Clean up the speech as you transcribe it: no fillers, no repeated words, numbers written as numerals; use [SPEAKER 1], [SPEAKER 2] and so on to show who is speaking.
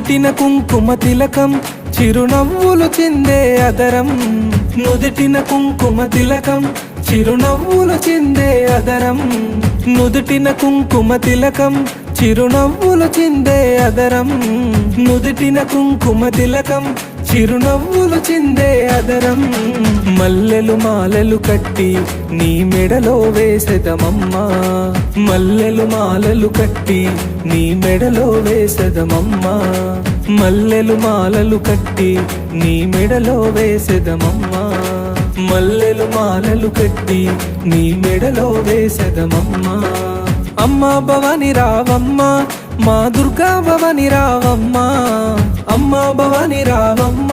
[SPEAKER 1] నుదుటిన కుంకుమ తిలకం చిరునవ్వులు చిందే అదరం నుదుటిన కుంకుమ తిలకం చిరునవ్వులు చిందే అదరం నుదుటిన కుంకుమ తిలకం చిరునవ్వులు చిందే అదరం నుదుటిన కుంకుమ తిలకం చిరునవ్వులు చిందే అదరం మల్లెలు మాలలు కట్టి నీ మెడలో వేసెదమమ్మా మల్లెలు మాలలు కట్టి నీ మెడలో వేసెదమమ్మా మల్లెలు మాలలు కట్టి నీ మెడలో వేసెదమమ్మా మల్లెలు మాలలు కట్టి నీ మెడలో వేసెదమమ్మా అమ్మా భవాని రావమ్మా మా దుర్గా భవాని రావమ్మా అమ్మా భవాని రావమ్మా